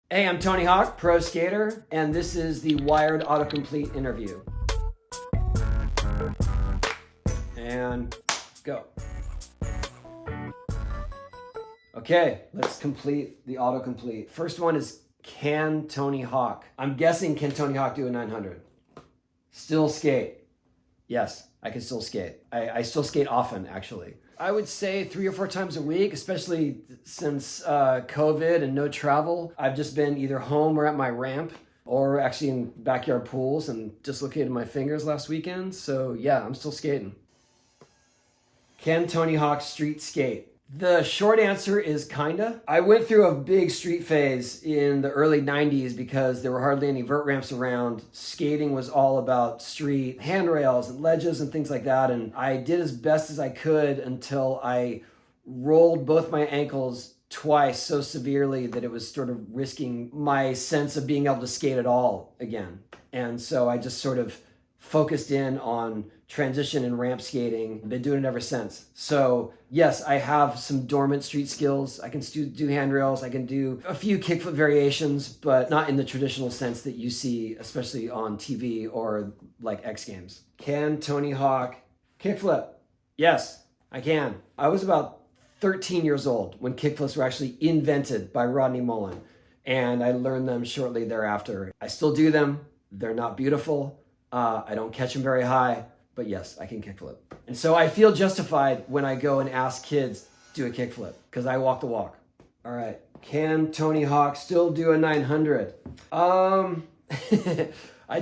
Hey, I'm Tony Hawk, pro skater, and this is the Wired Autocomplete interview. And go. Okay, let's complete the autocomplete. First one is, can Tony Hawk? I'm guessing, can Tony Hawk do a 900? Still skate? Yes, I can still skate. I still skate often, actually. I would say 3 or 4 times a week, especially since COVID and no travel. I've just been either home or at my ramp or actually in backyard pools and dislocated my fingers last weekend. So yeah, I'm still skating. Can Tony Hawk street skate? The short answer is kinda. I went through a big street phase in the early 90s because there were hardly any vert ramps around. Skating was all about street handrails and ledges and things like that. And I did as best as I could until I rolled both my ankles twice so severely that it was sort of risking my sense of being able to skate at all again. And so I just sort of focused in on transition and ramp skating. Been doing it ever since. So yes, I have some dormant street skills. I can do handrails. I can do a few kickflip variations, but not in the traditional sense that you see, especially on TV or like X Games. Can Tony Hawk kickflip? Yes, I can. I was about 13 years old when kickflips were actually invented by Rodney Mullen, and I learned them shortly thereafter. I still do them. They're not beautiful. I don't catch them very high, but yes, I can kickflip. And so I feel justified when I go and ask kids to do a kickflip because I walk the walk. All right, can Tony Hawk still do a 900? I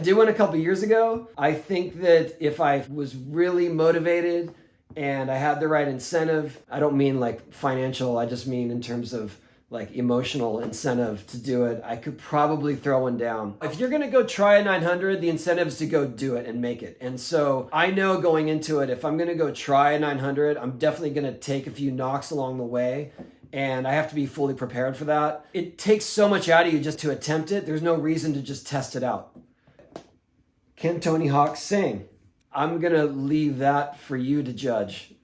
did one a couple years ago. I think that if I was really motivated and I had the right incentive, I don't mean like financial, I just mean in terms of like emotional incentive to do it, I could probably throw one down. If you're gonna go try a 900, the incentive is to go do it and make it. And so I know going into it, if I'm gonna go try a 900, I'm definitely gonna take a few knocks along the way, and I have to be fully prepared for that. It takes so much out of you just to attempt it. There's no reason to just test it out. Can Tony Hawk sing? I'm gonna leave that for you to judge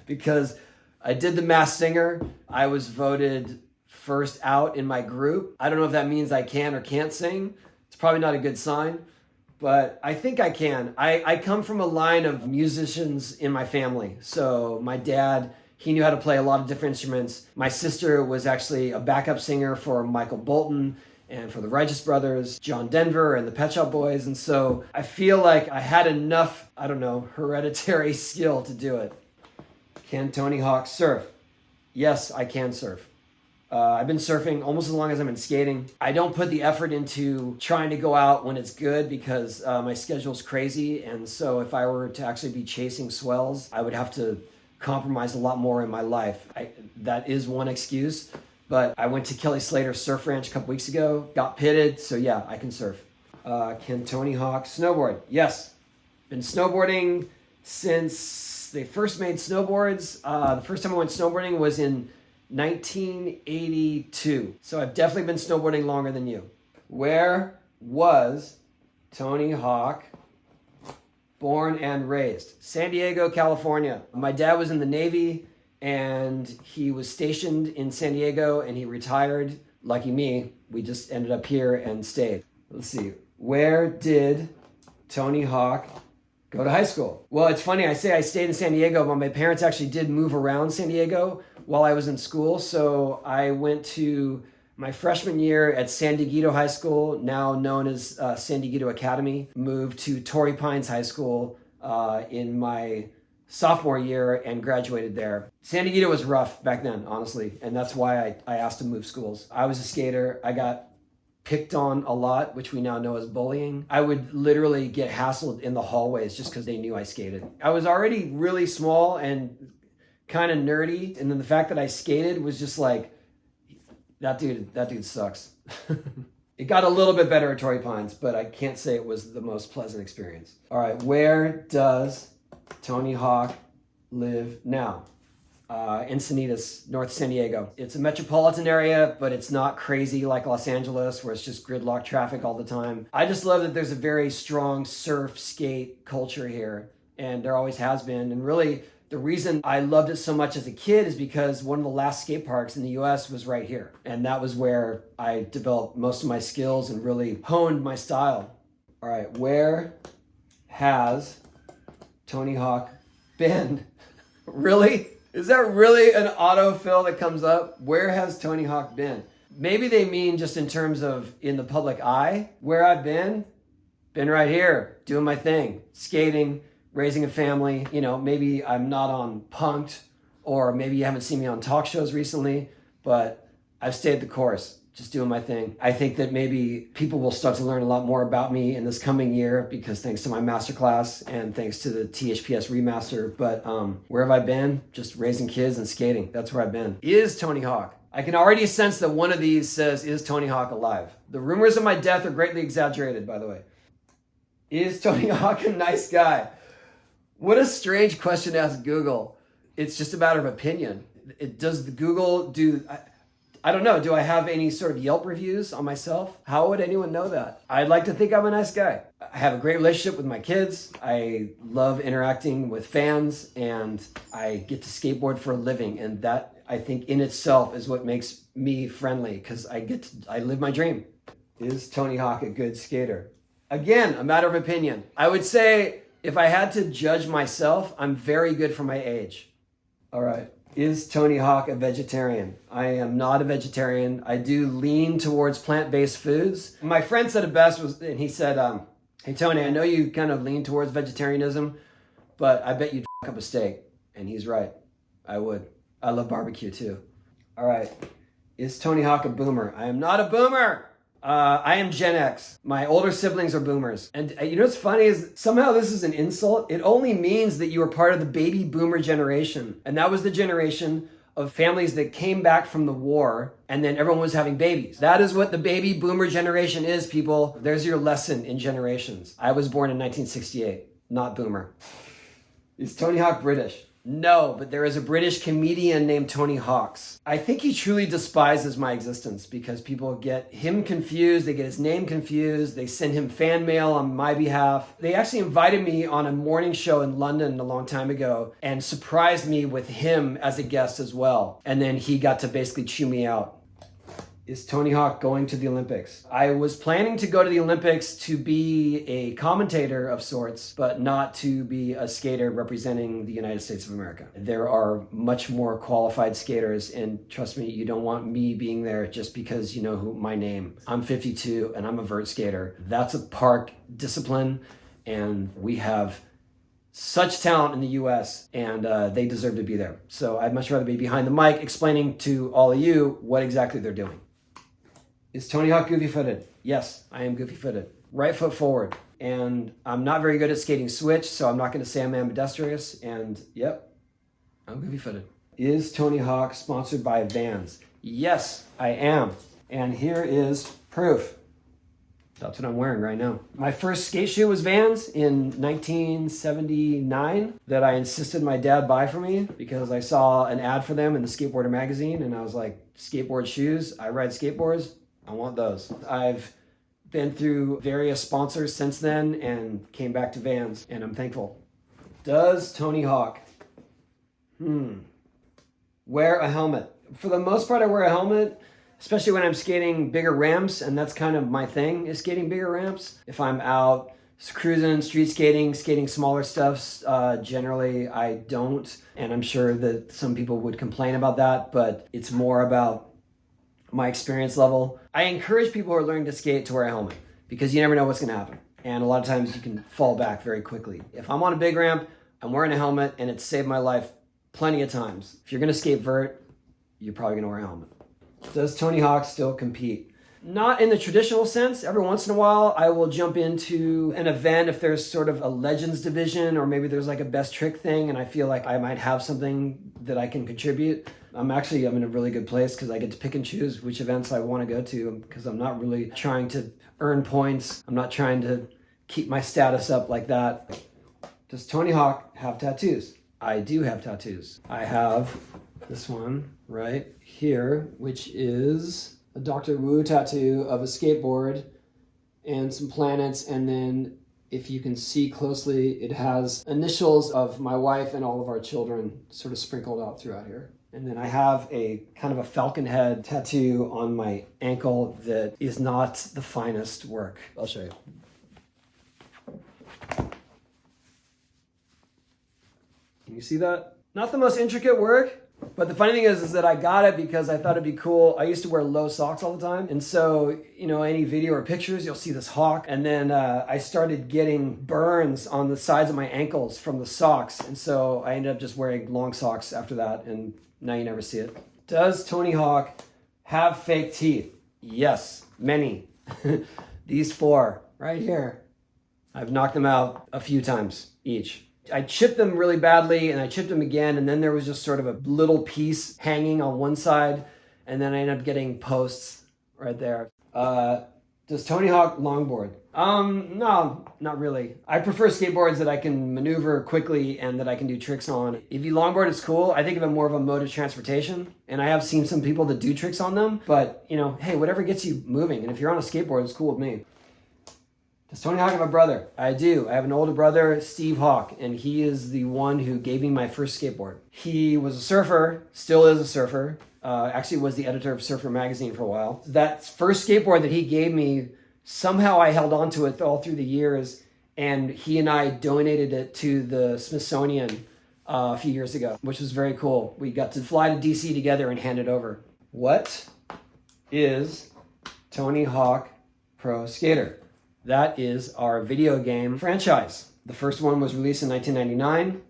because I did the Masked Singer. I was voted first out in my group. I don't know if that means I can or can't sing. It's probably not a good sign, but I think I can. I come from a line of musicians in my family. So my dad, he knew how to play a lot of different instruments. My sister was actually a backup singer for Michael Bolton and for the Righteous Brothers, John Denver and the Pet Shop Boys. And so I feel like I had enough, hereditary skill to do it. Can Tony Hawk surf? Yes, I can surf. I've been surfing almost as long as I've been skating. I don't put the effort into trying to go out when it's good because my schedule's crazy. And so if I were to actually be chasing swells, I would have to compromise a lot more in my life. That is one excuse, but I went to Kelly Slater's surf ranch a couple weeks ago, got pitted, so yeah, I can surf. Can Tony Hawk snowboard? Yes. Been snowboarding since they first made snowboards. The first time I went snowboarding was in 1982. So I've definitely been snowboarding longer than you. Where was Tony Hawk born and raised? San Diego, California. My dad was in the Navy and he was stationed in San Diego and he retired. Lucky me, we just ended up here and stayed. Let's see, where did Tony Hawk go to high school? Well, it's funny, I say I stayed in San Diego, but my parents actually did move around San Diego while I was in school. So I went to my freshman year at San Diego High School, now known as San Diego Academy. Moved to Torrey Pines High School in my sophomore year and graduated there. San Diego was rough back then, honestly, and that's why I asked to move schools. I was a skater. I got picked on a lot, which we now know as bullying. I would literally get hassled in the hallways just because they knew I skated. I was already really small and kind of nerdy, and then the fact that I skated was just like, that dude sucks. It got a little bit better at Torrey Pines, but I can't say it was the most pleasant experience. All right, where does Tony Hawk live now? Encinitas, North San Diego. It's a metropolitan area, but it's not crazy like Los Angeles where it's just gridlock traffic all the time. I just love that there's a very strong surf skate culture here, and there always has been. And really, The reason I loved it so much as a kid is because one of the last skate parks in the US was right here. And that was where I developed most of my skills and really honed my style. All right, where has Tony Hawk been? Really? Is that really an autofill that comes up? Where has Tony Hawk been? Maybe they mean just in terms of in the public eye. Where I've been right here, doing my thing, skating, raising a family. You know, maybe I'm not on Punk'd, or maybe you haven't seen me on talk shows recently, but I've stayed the course, just doing my thing. I think that maybe people will start to learn a lot more about me in this coming year because thanks to my masterclass and thanks to the THPS remaster. But where have I been? Just raising kids and skating. That's where I've been. Is Tony Hawk? I can already sense that one of these says, is Tony Hawk alive? The rumors of my death are greatly exaggerated, by the way. Is Tony Hawk a nice guy? What a strange question to ask Google. It's just a matter of opinion. Does Google do... I don't know. Do I have any sort of Yelp reviews on myself? How would anyone know that? I'd like to think I'm a nice guy. I have a great relationship with my kids. I love interacting with fans, and I get to skateboard for a living. And that, I think, in itself is what makes me friendly, because I live my dream. Is Tony Hawk a good skater? Again, a matter of opinion. I would say if I had to judge myself, I'm very good for my age. All right. Is Tony Hawk a vegetarian? I am not a vegetarian. I do lean towards plant-based foods. My friend said it best, and he said, hey, Tony, I know you kind of lean towards vegetarianism, but I bet you'd f*** up a steak. And he's right. I would. I love barbecue too. All right. Is Tony Hawk a boomer? I am not a boomer. I am Gen X. My older siblings are boomers. And you know what's funny is somehow this is an insult. It only means that you were part of the baby boomer generation. And that was the generation of families that came back from the war and then everyone was having babies. That is what the baby boomer generation is, people. There's your lesson in generations. I was born in 1968, not boomer. Is Tony Hawk British? No, but there is a British comedian named Tony Hawks. I think he truly despises my existence because people get him confused, they get his name confused, they send him fan mail on my behalf. They actually invited me on a morning show in London a long time ago and surprised me with him as a guest as well. And then he got to basically chew me out. Is Tony Hawk going to the Olympics? I was planning to go to the Olympics to be a commentator of sorts, but not to be a skater representing the United States of America. There are much more qualified skaters, and trust me, you don't want me being there just because you know my name. I'm 52 and I'm a vert skater. That's a park discipline, and we have such talent in the US, and they deserve to be there. So I'd much rather be behind the mic explaining to all of you what exactly they're doing. Is Tony Hawk goofy-footed? Yes, I am goofy-footed. Right foot forward. And I'm not very good at skating switch, so I'm not going to say I'm ambidextrous. And yep, I'm goofy-footed. Is Tony Hawk sponsored by Vans? Yes, I am. And here is proof. That's what I'm wearing right now. My first skate shoe was Vans in 1979 that I insisted my dad buy for me because I saw an ad for them in the Skateboarder magazine, and I was like, skateboard shoes? I ride skateboards. I want those. I've been through various sponsors since then and came back to Vans, and I'm thankful. Does Tony Hawk wear a helmet? For the most part, I wear a helmet, especially when I'm skating bigger ramps, and that's kind of my thing, is skating bigger ramps. If I'm out cruising, street skating, skating smaller stuffs, generally I don't, and I'm sure that some people would complain about that, but it's more about my experience level. I encourage people who are learning to skate to wear a helmet because you never know what's going to happen. And a lot of times you can fall back very quickly. If I'm on a big ramp, I'm wearing a helmet, and it's saved my life plenty of times. If you're going to skate vert, you're probably going to wear a helmet. Does Tony Hawk still compete? Not in the traditional sense. Every once in a while, I will jump into an event if there's sort of a Legends division, or maybe there's like a best trick thing, and I feel like I might have something that I can contribute. I'm in a really good place because I get to pick and choose which events I want to go to because I'm not really trying to earn points. I'm not trying to keep my status up like that. Does Tony Hawk have tattoos? I do have tattoos. I have this one right here, which is a Dr. Wu tattoo of a skateboard and some planets, and then If you can see closely, it has initials of my wife and all of our children sort of sprinkled out throughout here. And then I have a kind of a falcon head tattoo on my ankle that is not the finest work. I'll show you. Can you see that? Not the most intricate work, but the funny thing is that I got it because I thought it'd be cool. I used to wear low socks all the time. And so, you know, any video or pictures, you'll see this hawk. And then I started getting burns on the sides of my ankles from the socks. And so I ended up just wearing long socks after that. And now you never see it. Does Tony Hawk have fake teeth? Yes, many. These 4 right here. I've knocked them out a few times each. I chipped them really badly and I chipped them again, and then there was just sort of a little piece hanging on one side, and then I ended up getting posts right there. Does Tony Hawk longboard? No, not really. I prefer skateboards that I can maneuver quickly and that I can do tricks on. If you longboard, it's cool. I think of it more of a mode of transportation, and I have seen some people that do tricks on them, but you know, hey, whatever gets you moving, and if you're on a skateboard, it's cool with me. Does Tony Hawk have a brother? I do. I have an older brother, Steve Hawk, and he is the one who gave me my first skateboard. He was a surfer, still is a surfer. Actually was the editor of Surfer Magazine for a while. That first skateboard that he gave me, somehow I held on to it all through the years, and he and I donated it to the Smithsonian a few years ago, which was very cool. We got to fly to DC together and hand it over. What is Tony Hawk Pro Skater? That is our video game franchise. The first one was released in 1999,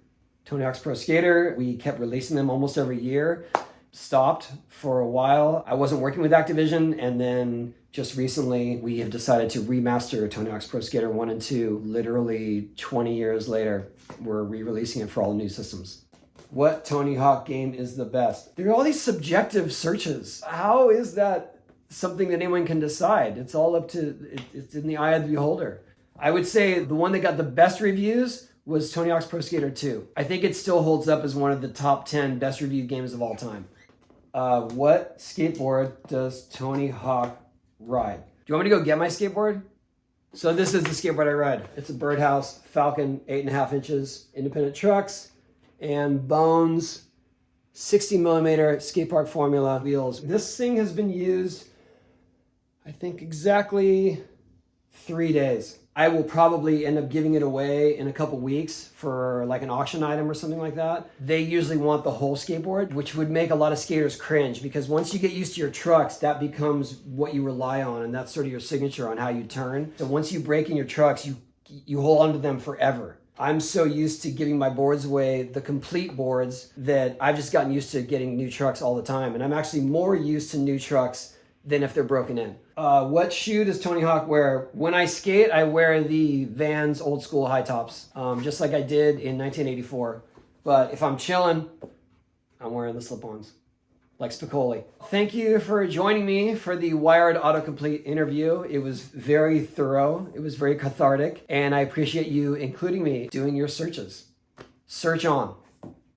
Tony Hawk's Pro Skater. We kept releasing them almost every year. Stopped for a while. I wasn't working with Activision, and then just recently we have decided to remaster Tony Hawk's Pro Skater 1 and 2. Literally 20 years later, we're re-releasing it for all the new systems. What Tony Hawk game is the best? There are all these subjective searches. How is that something that anyone can decide? It's all up to, it's in the eye of the beholder. I would say the one that got the best reviews was Tony Hawk's Pro Skater 2. I think it still holds up as one of the top 10 best reviewed games of all time. What skateboard does Tony Hawk ride? Do you want me to go get my skateboard? So this is the skateboard I ride. It's a Birdhouse Falcon, 8.5 inches, independent trucks, and Bones 60mm skate park formula wheels. This thing has been used, I think, exactly 3 days. I will probably end up giving it away in a couple weeks for like an auction item or something like that. They usually want the whole skateboard, which would make a lot of skaters cringe, because once you get used to your trucks, that becomes what you rely on, and that's sort of your signature on how you turn. So once you break in your trucks, you hold onto them forever. I'm so used to giving my boards away, the complete boards, that I've just gotten used to getting new trucks all the time. And I'm actually more used to new trucks than if they're broken in. What shoe does Tony Hawk wear? When I skate, I wear the Vans old school high tops, just like I did in 1984. But if I'm chilling, I'm wearing the slip-ons, like Spicoli. Thank you for joining me for the Wired Autocomplete interview. It was very thorough. It was very cathartic. And I appreciate you including me doing your searches. Search on.